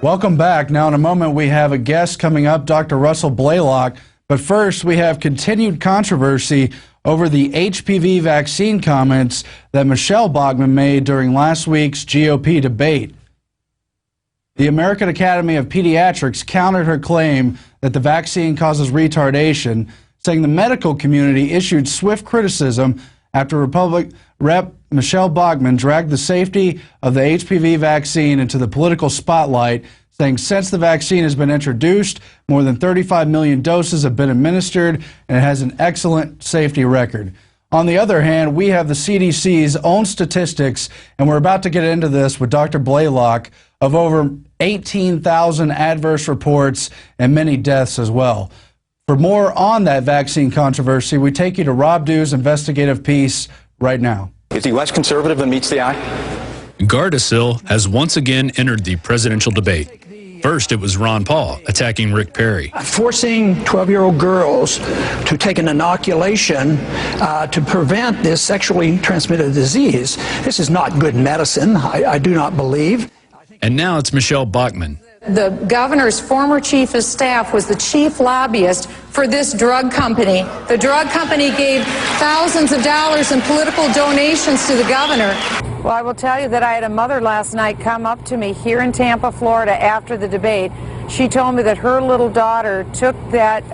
Welcome back. Now, in a moment, we have a guest coming up, Dr. Russell Blaylock. But first, we have continued controversy over the HPV vaccine comments that Michelle Bachmann made during last week's GOP debate. The American Academy of Pediatrics countered her claim that the vaccine causes retardation, saying the medical community issued swift criticism after Republican Rep. Michelle Bachmann dragged the safety of the HPV vaccine into the political spotlight, saying since the vaccine has been introduced, more than 35 million doses have been administered, and it has an excellent safety record. On the other hand, we have the CDC's own statistics, and we're about to get into this with Dr. Blaylock, of over 18,000 adverse reports and many deaths as well. For more on that vaccine controversy, we take you to Rob Dew's investigative piece right now. Is he less conservative than meets the eye? Gardasil has once again entered the presidential debate. First, it was Ron Paul attacking Rick Perry. Forcing 12-year-old girls to take an inoculation to prevent this sexually transmitted disease. This is not good medicine, I do not believe. And now it's Michelle Bachmann. The governor's former chief of staff was the chief lobbyist for this drug company. The drug company gave thousands of dollars in political donations to the governor. Well, I will tell you that I had a mother last night come up to me here in Tampa, Florida, after the debate. She told me that her little daughter took that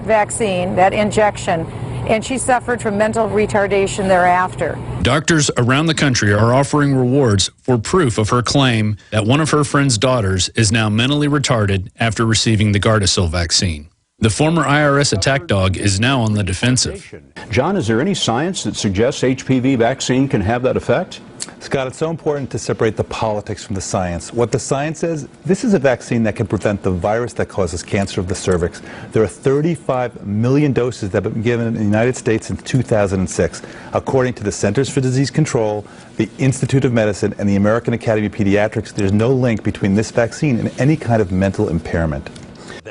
vaccine, that injection, and she suffered from mental retardation thereafter. Doctors around the country are offering rewards for proof of her claim that one of her friend's daughters is now mentally retarded after receiving the Gardasil vaccine. The former IRS attack dog is now on the defensive. John, is there any science that suggests HPV vaccine can have that effect? Scott, it's so important to separate the politics from the science. What the science says, this is a vaccine that can prevent the virus that causes cancer of the cervix. There are 35 million doses that have been given in the United States since 2006. According to the Centers for Disease Control, the Institute of Medicine, and the American Academy of Pediatrics, there's no link between this vaccine and any kind of mental impairment.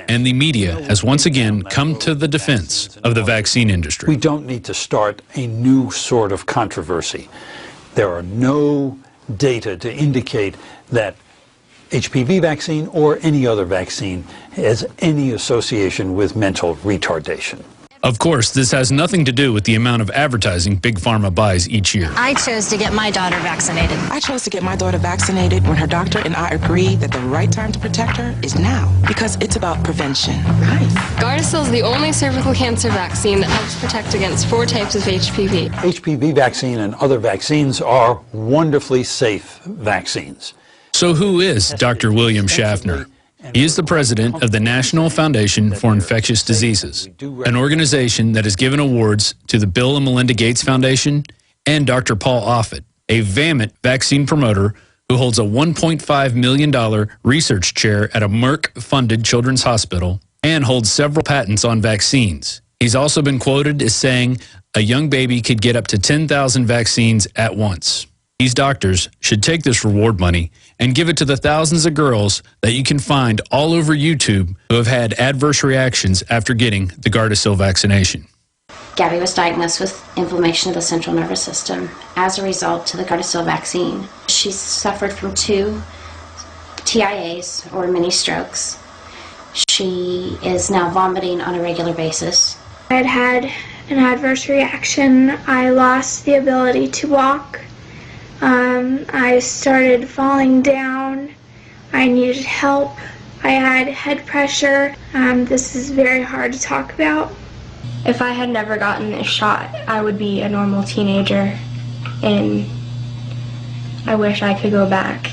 And the media has once again come to the defense of the vaccine industry. We don't need to start a new sort of controversy. There are no data to indicate that HPV vaccine or any other vaccine has any association with mental retardation. Of course, this has nothing to do with the amount of advertising Big Pharma buys each year. I chose to get my daughter vaccinated. I chose to get my daughter vaccinated when her doctor and I agreed that the right time to protect her is now, because it's about prevention. Nice. Gardasil is the only cervical cancer vaccine that helps protect against 4 types of HPV. HPV vaccine and other vaccines are wonderfully safe vaccines. So who is Dr. William Schaffner? He is the president of the National Foundation for Infectious Diseases, an organization that has given awards to the Bill and Melinda Gates Foundation and Dr. Paul Offit, a vehement vaccine promoter who holds a $1.5 million research chair at a Merck-funded children's hospital and holds several patents on vaccines. He's also been quoted as saying a young baby could get up to 10,000 vaccines at once. These doctors should take this reward money and give it to the thousands of girls that you can find all over YouTube who have had adverse reactions after getting the Gardasil vaccination. Gabby was diagnosed with inflammation of the central nervous system as a result to the Gardasil vaccine. She suffered from 2 TIAs, or mini strokes. She is now vomiting on a regular basis. I had an adverse reaction. I lost the ability to walk. I started falling down. I needed help. I had head pressure. This is very hard to talk about. If I had never gotten this shot, I would be a normal teenager, and I wish I could go back.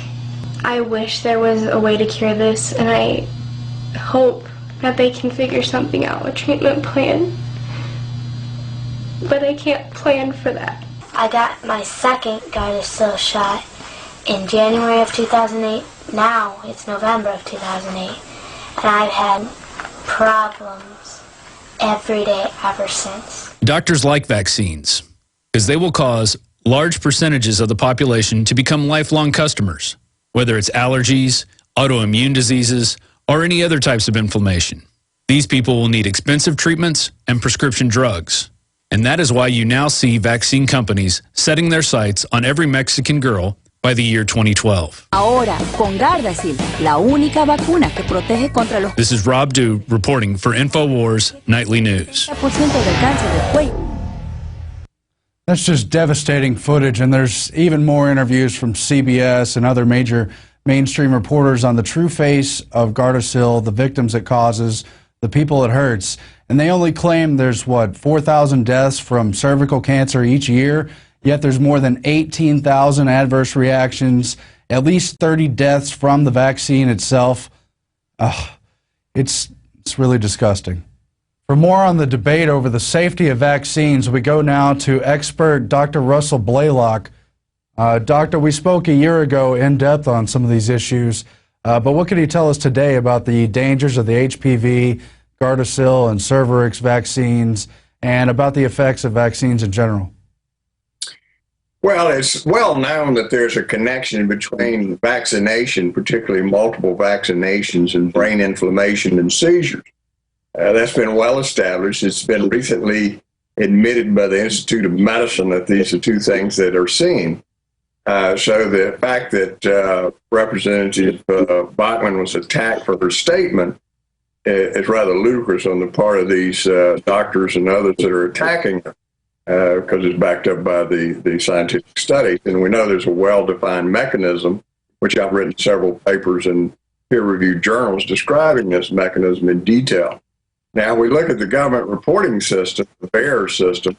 I wish there was a way to cure this, and I hope that they can figure something out, a treatment plan. But I can't plan for that. I got my second Gardasil shot in January of 2008. Now it's November of 2008. And I've had problems every day ever since. Doctors like vaccines because they will cause large percentages of the population to become lifelong customers, whether it's allergies, autoimmune diseases, or any other types of inflammation. These people will need expensive treatments and prescription drugs. And that is why you now see vaccine companies setting their sights on every Mexican girl by the year 2012. Ahora, con Gardasil, la única vacuna que protege contra los... This is Rob Dew reporting for Infowars Nightly News. del cáncer del cuello. That's just devastating footage, and there's even more interviews from CBS and other major mainstream reporters on the true face of Gardasil, the victims it causes, the people it hurts. And they only claim there's, 4,000 deaths from cervical cancer each year, yet there's more than 18,000 adverse reactions, at least 30 deaths from the vaccine itself. It's really disgusting. For more on the debate over the safety of vaccines, we go now to expert Dr. Russell Blaylock. Doctor, we spoke a year ago in depth on some of these issues, but what can you tell us today about the dangers of the HPV, Gardasil, and Cervarix vaccines, and about the effects of vaccines in general? Well, it's well known that there's a connection between vaccination, particularly multiple vaccinations, and brain inflammation and seizures. That's been well established. It's been recently admitted by the Institute of Medicine that these are two things that are seen. So the fact that Representative Bachmann was attacked for her statement is rather ludicrous on the part of these doctors and others that are attacking her, because it's backed up by the scientific studies. And we know there's a well-defined mechanism, which I've written several papers in peer-reviewed journals describing this mechanism in detail. Now, we look at the government reporting system, the VAERS system,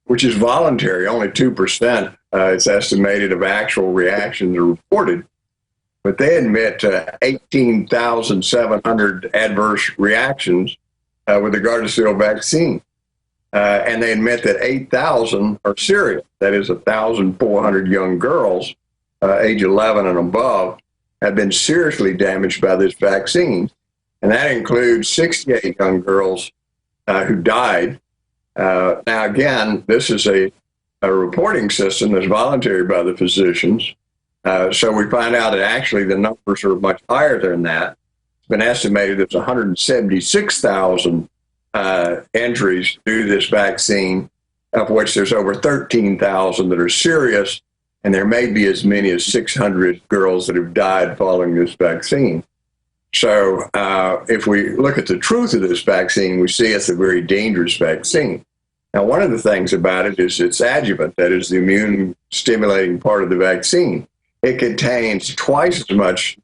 which is voluntary. Only 2%, it's estimated, of actual reactions are reported. But they admit 18,700 adverse reactions with the Gardasil vaccine. And they admit that 8,000 are serious. That is 1,400 young girls, age 11 and above, have been seriously damaged by this vaccine. And that includes 68 young girls who died. Now, again, this is a reporting system that's voluntary by the physicians. So we find out that actually the numbers are much higher than that. It's been estimated there's 176,000 injuries due to this vaccine, of which there's over 13,000 that are serious, and there may be as many as 600 girls that have died following this vaccine. So if we look at the truth of this vaccine, we see it's a very dangerous vaccine. Now, one of the things about it is its adjuvant, that is the immune stimulating part of the vaccine. It contains twice as much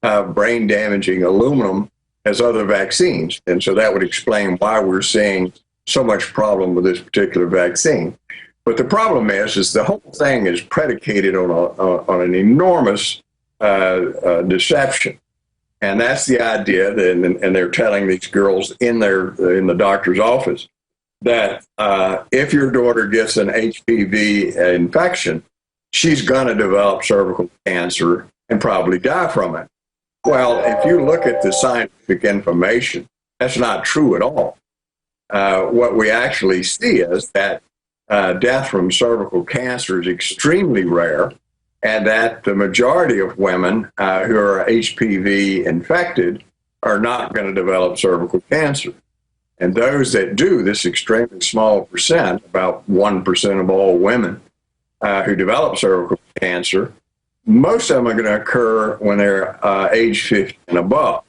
brain damaging aluminum as other vaccines. And so that would explain why we're seeing so much problem with this particular vaccine. But the problem is the whole thing is predicated on an enormous deception. And that's the idea that, and they're telling these girls in the doctor's office that if your daughter gets an HPV infection, she's going to develop cervical cancer and probably die from it. Well, if you look at the scientific information, that's not true at all. What we actually see is that death from cervical cancer is extremely rare, and that the majority of women who are HPV infected are not going to develop cervical cancer. And those that do, this extremely small percent, about 1% of all women who develop cervical cancer, most of them are going to occur when they're age 50 and above.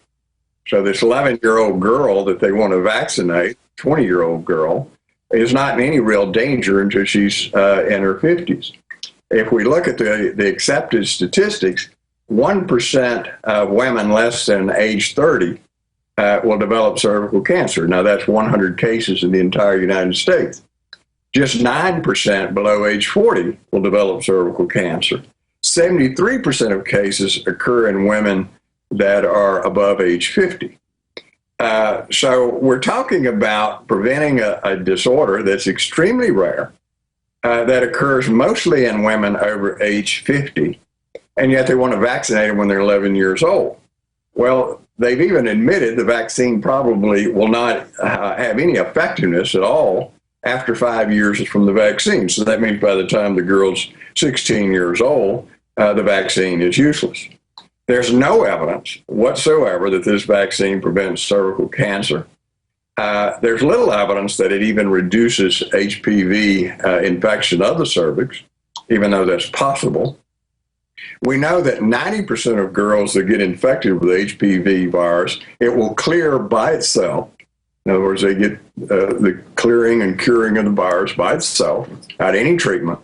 So this 11-year-old girl that they want to vaccinate, 20-year-old girl, is not in any real danger until she's in her 50s. If we look at the accepted statistics, 1% of women less than age 30 will develop cervical cancer. Now, that's 100 cases in the entire United States. Just 9% below age 40 will develop cervical cancer. 73% of cases occur in women that are above age 50. So we're talking about preventing a disorder that's extremely rare, that occurs mostly in women over age 50, and yet they want to vaccinate them when they're 11 years old. Well, they've even admitted the vaccine probably will not have any effectiveness at all after 5 years from the vaccine. So that means by the time the girl's 16 years old, the vaccine is useless. There's no evidence whatsoever that this vaccine prevents cervical cancer. There's little evidence that it even reduces HPV infection of the cervix, even though that's possible. We know that 90% of girls that get infected with HPV virus, it will clear by itself. In other words, they get the clearing and curing of the virus by itself, without any treatment.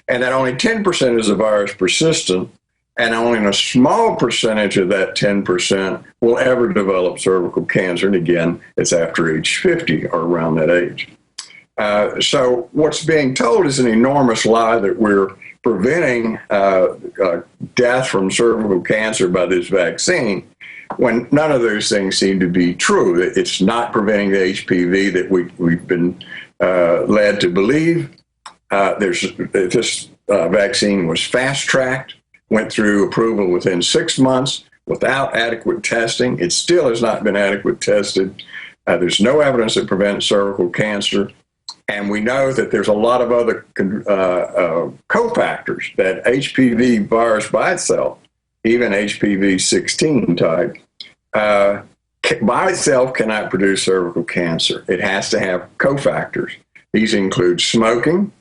And that only 10% is the virus persistent, and only a small percentage of that 10% will ever develop cervical cancer. And again, it's after age 50 or around that age. So what's being told is an enormous lie that we're preventing death from cervical cancer by this vaccine, when none of those things seem to be true. It's not preventing the HPV that we've been led to believe. This vaccine was fast-tracked, went through approval within 6 months without adequate testing. It still has not been adequately tested. There's no evidence that prevents cervical cancer. And we know that there's a lot of other cofactors that HPV virus by itself, even HPV 16 type, by itself cannot produce cervical cancer. It has to have cofactors. These include smoking,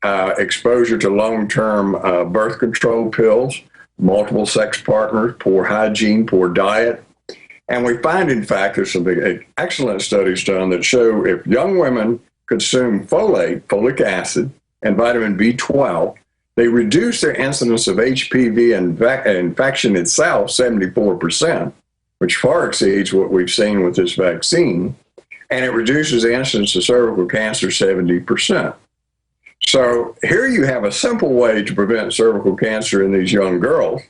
exposure to long-term birth control pills, multiple sex partners, poor hygiene, poor diet. And we find, in fact, there's some excellent studies done that show if young women consume folate, folic acid, and vitamin B12, they reduce their incidence of HPV infection itself 74%, which far exceeds what we've seen with this vaccine, and it reduces the incidence of cervical cancer 70%. So here you have a simple way to prevent cervical cancer in these young girls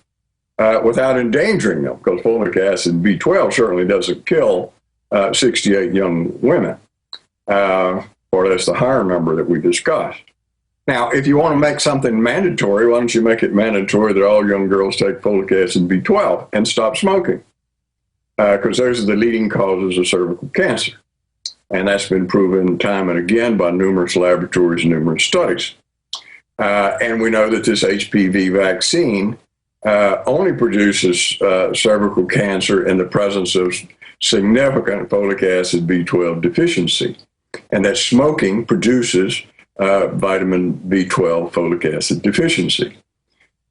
without endangering them, because folic acid B12 certainly doesn't kill 68 young women. Or that's the higher number that we discussed. Now, if you want to make something mandatory, why don't you make it mandatory that all young girls take folic acid B12 and stop smoking? Because those are the leading causes of cervical cancer. And that's been proven time and again by numerous laboratories and numerous studies. And we know that this HPV vaccine only produces cervical cancer in the presence of significant folic acid B12 deficiency, and that smoking produces vitamin B12 folic acid deficiency.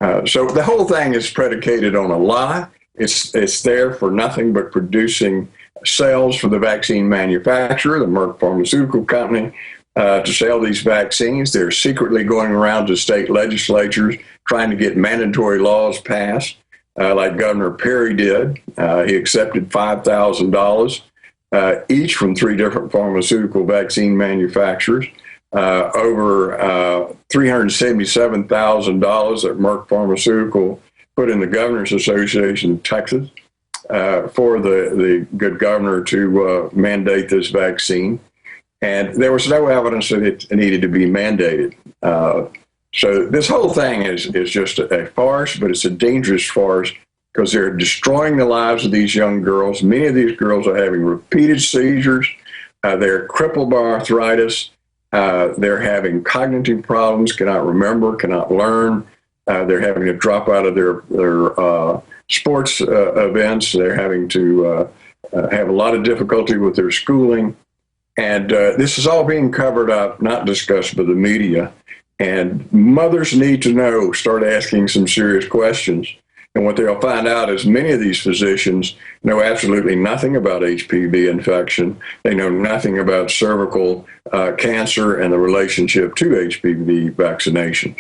So the whole thing is predicated on a lie. It's there for nothing but producing sales for the vaccine manufacturer, the Merck Pharmaceutical Company, to sell these vaccines. They're secretly going around to state legislatures trying to get mandatory laws passed, like Governor Perry did. He accepted $5,000 each from 3 different pharmaceutical vaccine manufacturers, over $377,000 that Merck Pharmaceutical put in the Governors Association of Texas for the good governor to mandate this vaccine. And there was no evidence that it needed to be mandated. So this whole thing is just a farce, but it's a dangerous farce, because they're destroying the lives of these young girls. Many of these girls are having repeated seizures. They're crippled by arthritis. They're having cognitive problems, cannot remember, cannot learn. They're having to drop out of their sports events. They're having to have a lot of difficulty with their schooling. And this is all being covered up, not discussed by the media. And mothers need to know, start asking some serious questions. And what they'll find out is many of these physicians know absolutely nothing about HPV infection. They know nothing about cervical cancer and the relationship to HPV vaccinations.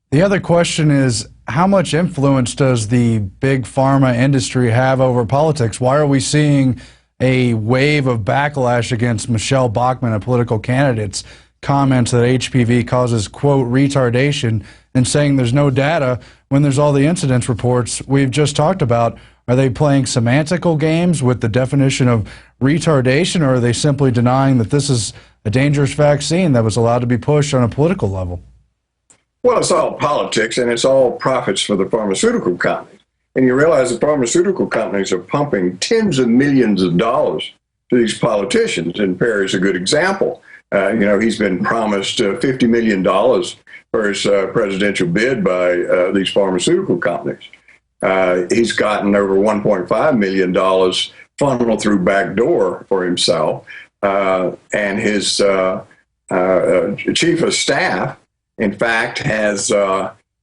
The other question is, how much influence does the big pharma industry have over politics? Why are we seeing a wave of backlash against Michelle Bachmann, a political candidate's comments that HPV causes, quote, retardation, and saying there's no data when there's all the incidence reports we've just talked about? Are they playing semantical games with the definition of retardation, or are they simply denying that this is a dangerous vaccine that was allowed to be pushed on a political level? Well, it's all politics, and it's all profits for the pharmaceutical companies. And you realize the pharmaceutical companies are pumping tens of millions of dollars to these politicians, and Perry's a good example. He's been promised $50 million for his presidential bid by these pharmaceutical companies. He's gotten over $1.5 million funneled through backdoor for himself. And his chief of staff, in fact, has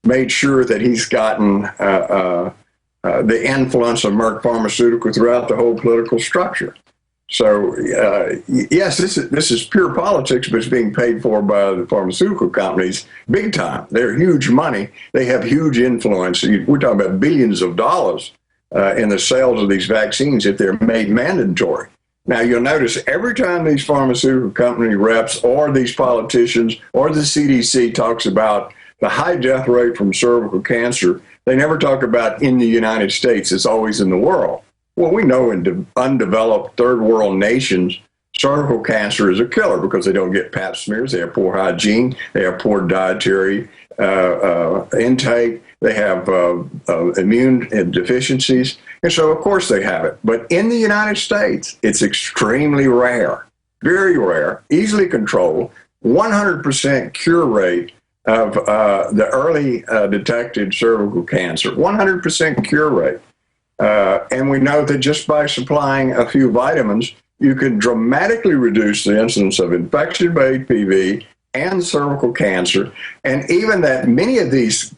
made sure that he's gotten the influence of Merck Pharmaceutical throughout the whole political structure. So, yes, this is pure politics, but it's being paid for by the pharmaceutical companies big time. They're huge money. They have huge influence. We're talking about billions of dollars in the sales of these vaccines if they're made mandatory. Now, you'll notice every time these pharmaceutical company reps or these politicians or the CDC talks about the high death rate from cervical cancer, they never talk about in the United States. It's always in the world. Well, we know in undeveloped third world nations, cervical cancer is a killer because they don't get pap smears. They have poor hygiene. They have poor dietary intake. They have immune deficiencies. And so, of course, they have it. But in the United States, it's extremely rare, very rare, easily controlled, 100% cure rate of the early detected cervical cancer, 100% cure rate. And we know that just by supplying a few vitamins, you can dramatically reduce the incidence of infection by HPV and cervical cancer, and even that many of these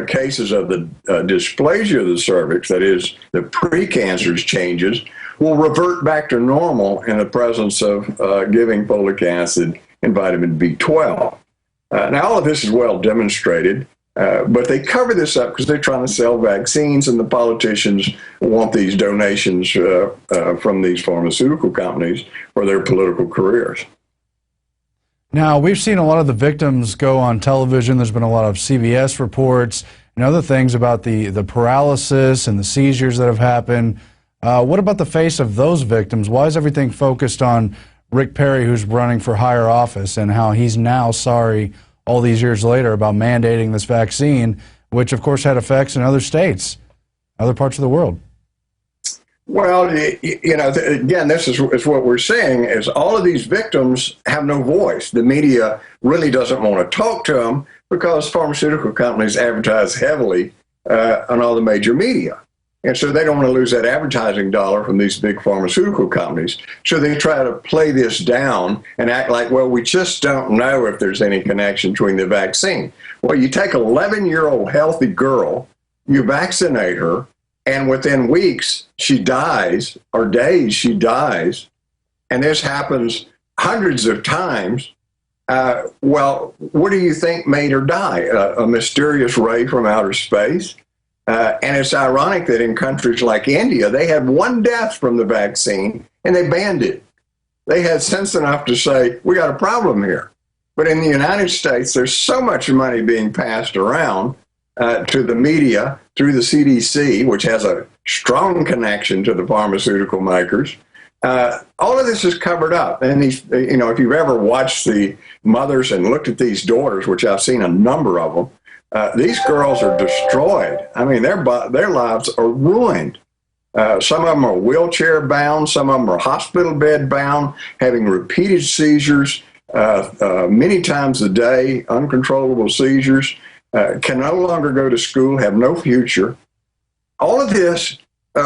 cases of the dysplasia of the cervix, that is, the precancerous changes, will revert back to normal in the presence of giving folic acid and vitamin B12. Now, all of this is well demonstrated. But they cover this up because they're trying to sell vaccines, and the politicians want these donations from these pharmaceutical companies for their political careers. Now, we've seen a lot of the victims go on television. There's been a lot of CBS reports and other things about the paralysis and the seizures that have happened. What about the face of those victims? Why is everything focused on Rick Perry, who's running for higher office, and how he's now sorry all these years later about mandating this vaccine, which of course had effects in other states, other parts of the world? Well, again, this is what we're saying is all of these victims have no voice. The media really doesn't want to talk to them because pharmaceutical companies advertise heavily on all the major media. And so they don't want to lose that advertising dollar from these big pharmaceutical companies. So they try to play this down and act like, well, we just don't know if there's any connection between the vaccine. Well, you take an 11-year-old healthy girl, you vaccinate her, and within weeks she dies, or days she dies, and this happens hundreds of times. Well, what do you think made her die? A mysterious ray from outer space? And it's ironic that in countries like India, they had one death from the vaccine and they banned it. They had sense enough to say, we got a problem here. But in the United States, there's so much money being passed around to the media through the CDC, which has a strong connection to the pharmaceutical makers. All of this is covered up. And these, if you've ever watched the mothers and looked at these daughters, which I've seen a number of them, these girls are destroyed. I mean, their lives are ruined. Some of them are wheelchair bound. Some of them are hospital bed bound, having repeated seizures many times a day, uncontrollable seizures, can no longer go to school, have no future. All of this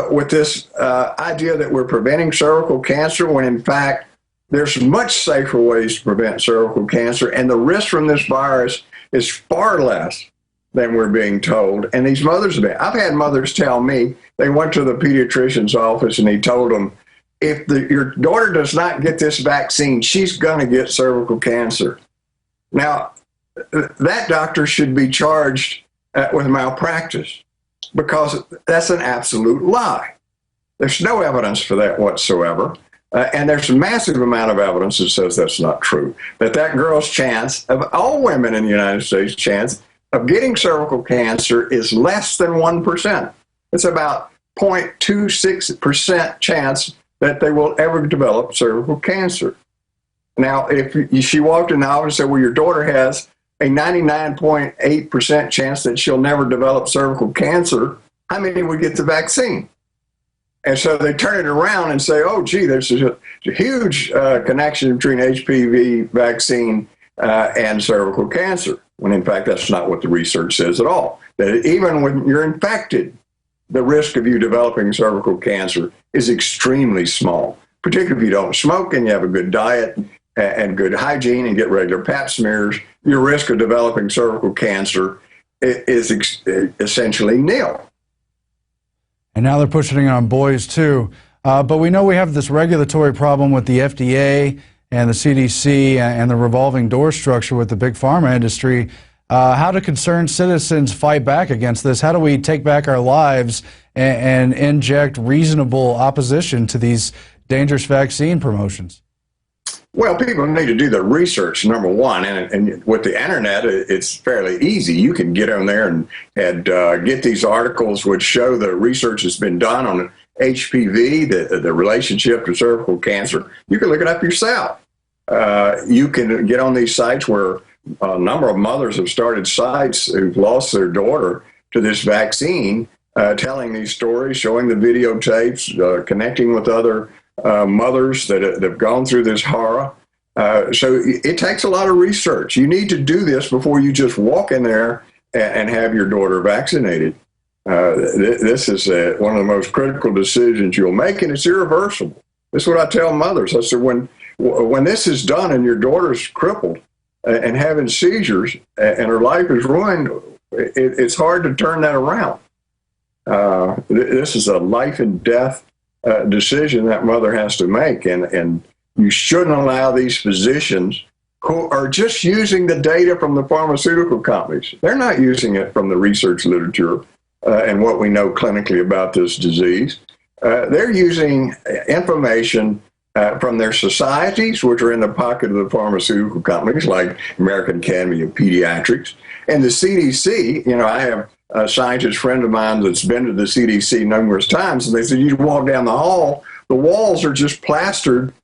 with this idea that we're preventing cervical cancer when in fact there's much safer ways to prevent cervical cancer, and the risk from this virus is far less than we're being told. And these mothers, I've had mothers tell me, they went to the pediatrician's office and he told them, if your daughter does not get this vaccine, she's going to get cervical cancer. Now, that doctor should be charged with malpractice because that's an absolute lie. There's no evidence for that whatsoever. And there's a massive amount of evidence that says that's not true. That girl's chance, of all women in the United States, chance of getting cervical cancer is less than 1%. It's about 0.26% chance that they will ever develop cervical cancer. Now, if she walked in the office and said, well, your daughter has a 99.8% chance that she'll never develop cervical cancer, how many would get the vaccine? And so they turn it around and say, oh, gee, there's a huge connection between HPV vaccine and cervical cancer, when in fact that's not what the research says at all. That even when you're infected, the risk of you developing cervical cancer is extremely small, particularly if you don't smoke and you have a good diet and good hygiene and get regular pap smears. Your risk of developing cervical cancer is essentially nil. And now they're pushing it on boys too. But we know we have this regulatory problem with the FDA and the CDC and the revolving door structure with the big pharma industry. How do concerned citizens fight back against this? How do we take back our lives and inject reasonable opposition to these dangerous vaccine promotions? Well, people need to do the research, number one, and with the internet, it's fairly easy. You can get on there and get these articles which show the research that's been done on HPV, the relationship to cervical cancer. You can look it up yourself. You can get on these sites where a number of mothers have started sites who've lost their daughter to this vaccine, telling these stories, showing the videotapes, connecting with other mothers that have gone through this horror. So it takes a lot of research. You need to do this before you just walk in there and have your daughter vaccinated. This is one of the most critical decisions you'll make, and it's irreversible. This is what I tell mothers. I said, when this is done and your daughter's crippled and having seizures and her life is ruined, it's hard to turn that around. This is a life and death decision that mother has to make, and you shouldn't allow these physicians who are just using the data from the pharmaceutical companies. They're not using it from the research literature and what we know clinically about this disease. They're using information from their societies, which are in the pocket of the pharmaceutical companies, like American Academy of Pediatrics, and the CDC. You know, I have a scientist friend of mine that's been to the CDC numerous times, and they said, you walk down the hall, the walls are just plastered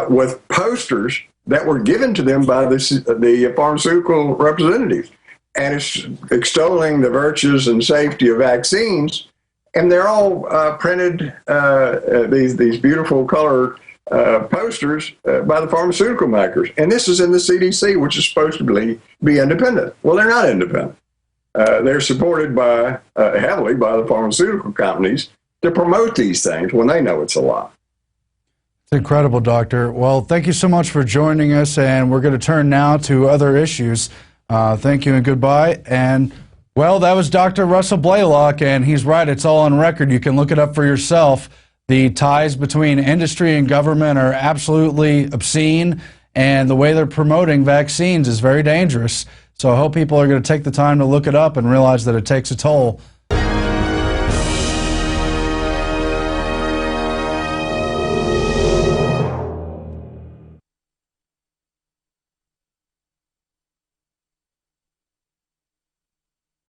with posters that were given to them by the pharmaceutical representatives. And it's extolling the virtues and safety of vaccines. And they're all printed, these beautiful colored posters by the pharmaceutical makers. And this is in the CDC, which is supposed to be independent. Well, they're not independent. They're supported by heavily by the pharmaceutical companies to promote these things when they know it's a lie. It's incredible, Doctor. Well, thank you so much for joining us, and we're going to turn now to other issues. Thank you and goodbye. And, well, that was Dr. Russell Blaylock, and he's right. It's all on record. You can look it up for yourself. The ties between industry and government are absolutely obscene, and the way they're promoting vaccines is very dangerous. So I hope people are going to take the time to look it up and realize that it takes a toll